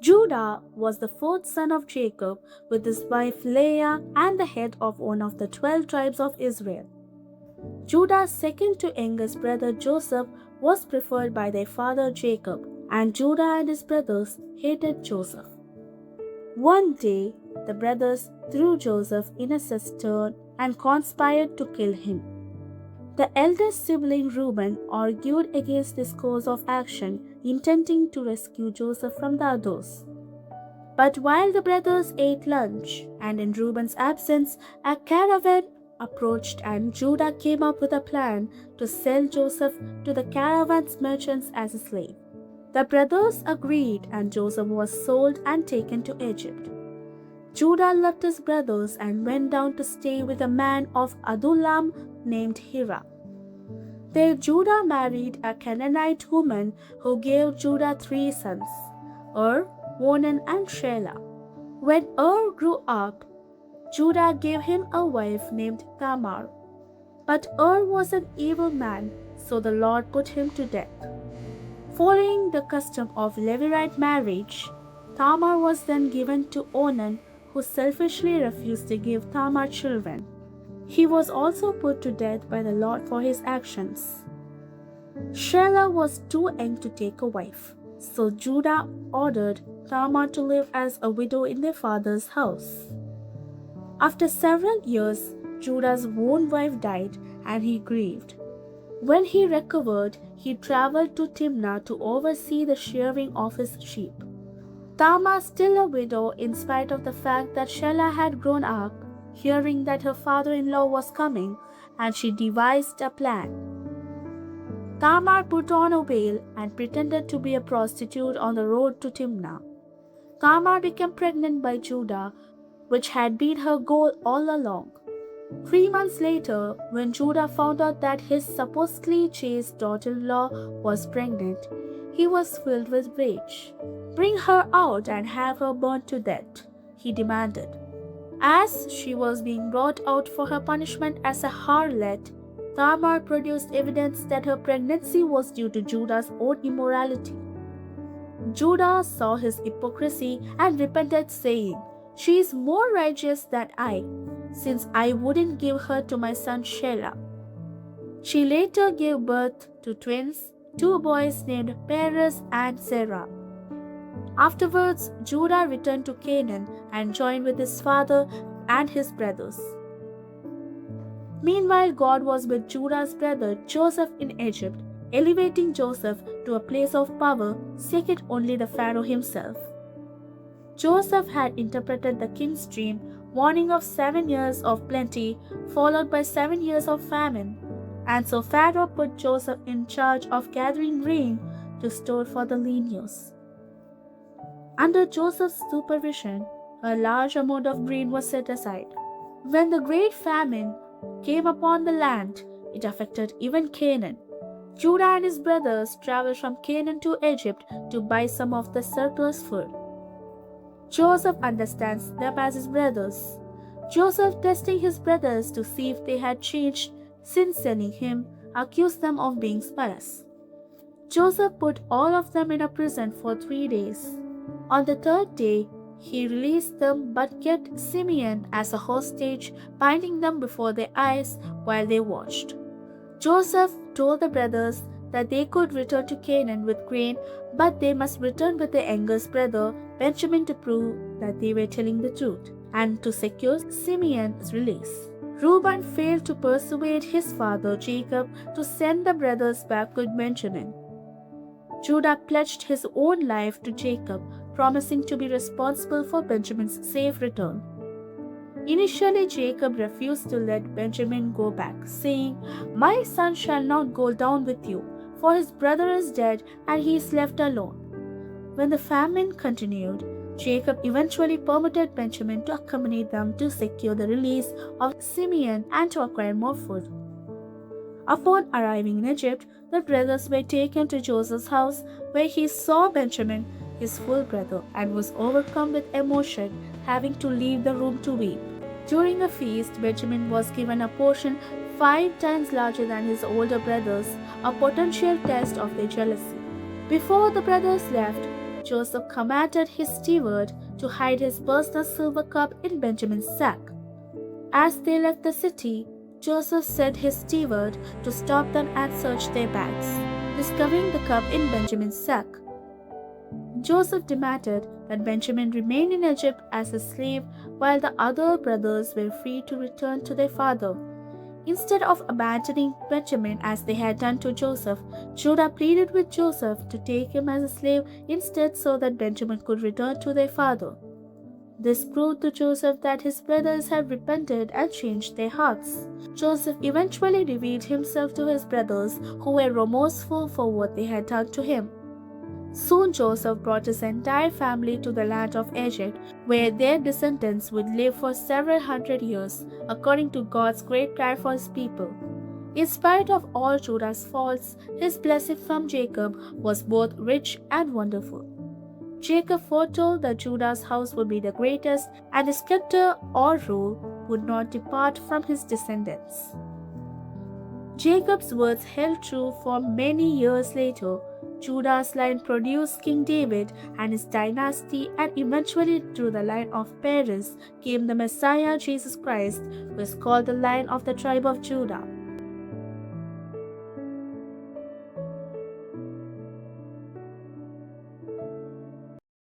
Judah was the fourth son of Jacob, with his wife Leah, and the head of one of the 12 tribes of Israel. Judah's second to youngest brother Joseph was preferred by their father Jacob, and Judah and his brothers hated Joseph. One day, the brothers threw Joseph in a cistern and conspired to kill him. The eldest sibling Reuben argued against this course of action, intending to rescue Joseph from the others. But while the brothers ate lunch, and in Reuben's absence, a caravan approached, and Judah came up with a plan to sell Joseph to the caravan's merchants as a slave. The brothers agreed, and Joseph was sold and taken to Egypt. Judah left his brothers and went down to stay with a man of Adullam named Hira. There Judah married a Canaanite woman who gave Judah 3 sons, Onan, and Shelah. When grew up, Judah gave him a wife named Tamar. But was an evil man, so the Lord put him to death. Following the custom of Levirate marriage, Tamar was then given to Onan, who selfishly refused to give Tamar children. He was also put to death by the Lord for his actions. Shelah was too young to take a wife, so Judah ordered Tamar to live as a widow in their father's house. After several years, Judah's own wife died, and he grieved. When he recovered, he traveled to Timnah to oversee the shearing of his sheep. Tamar, still a widow in spite of the fact that Shelah had grown up, hearing that her father-in-law was coming, and she devised a plan. Tamar put on a veil and pretended to be a prostitute on the road to Timnah. Tamar became pregnant by Judah, which had been her goal all along. 3 months later, when Judah found out that his supposedly chaste daughter-in-law was pregnant, he was filled with rage. "Bring her out and have her burned to death," he demanded. As she was being brought out for her punishment as a harlot, Tamar produced evidence that her pregnancy was due to Judah's own immorality. Judah saw his hypocrisy and repented, saying, "She is more righteous than I, since I wouldn't give her to my son Shelah." She later gave birth to twins, 2 boys named Perez and Zerah. Afterwards, Judah returned to Canaan and joined with his father and his brothers. Meanwhile, God was with Judah's brother Joseph in Egypt, elevating Joseph to a place of power second only to Pharaoh himself. Joseph had interpreted the king's dream, warning of 7 years of plenty, followed by 7 years of famine, and so Pharaoh put Joseph in charge of gathering grain to store for the lean years. Under Joseph's supervision, a large amount of grain was set aside. When the great famine came upon the land, it affected even Canaan. Judah and his brothers traveled from Canaan to Egypt to buy some of the surplus food. Joseph understands them as his brothers. Joseph, testing his brothers to see if they had changed since sending him, accused them of being spies. Joseph put all of them in a prison for 3 days. On the 3rd day, he released them but kept Simeon as a hostage, binding them before their eyes while they watched. Joseph told the brothers that they could return to Canaan with grain, but they must return with their youngest brother Benjamin to prove that they were telling the truth and to secure Simeon's release. Reuben failed to persuade his father Jacob to send the brothers back with Benjamin. Judah pledged his own life to Jacob, promising to be responsible for Benjamin's safe return. Initially, Jacob refused to let Benjamin go back, saying, "My son shall not go down with you, for his brother is dead and he is left alone." When the famine continued, Jacob eventually permitted Benjamin to accompany them to secure the release of Simeon and to acquire more food. Upon arriving in Egypt, the brothers were taken to Joseph's house, where he saw Benjamin, his full brother, and was overcome with emotion, having to leave the room to weep. During a feast, Benjamin was given a portion 5 times larger than his older brothers, a potential test of their jealousy. Before the brothers left, Joseph commanded his steward to hide his personal silver cup in Benjamin's sack. As they left the city, Joseph sent his steward to stop them and search their bags, discovering the cup in Benjamin's sack. Joseph demanded that Benjamin remain in Egypt as a slave while the other brothers were free to return to their father. Instead of abandoning Benjamin as they had done to Joseph, Judah pleaded with Joseph to take him as a slave instead so that Benjamin could return to their father. This proved to Joseph that his brothers had repented and changed their hearts. Joseph eventually revealed himself to his brothers, who were remorseful for what they had done to him. Soon Joseph brought his entire family to the land of Egypt, where their descendants would live for several hundred years, according to God's great plan for his people. In spite of all Judah's faults, his blessing from Jacob was both rich and wonderful. Jacob foretold that Judah's house would be the greatest, and his scepter or rule would not depart from his descendants. Jacob's words held true for many years later. Judah's line produced King David and his dynasty, and eventually through the line of Perez came the Messiah Jesus Christ, who is called the Lion of the tribe of Judah.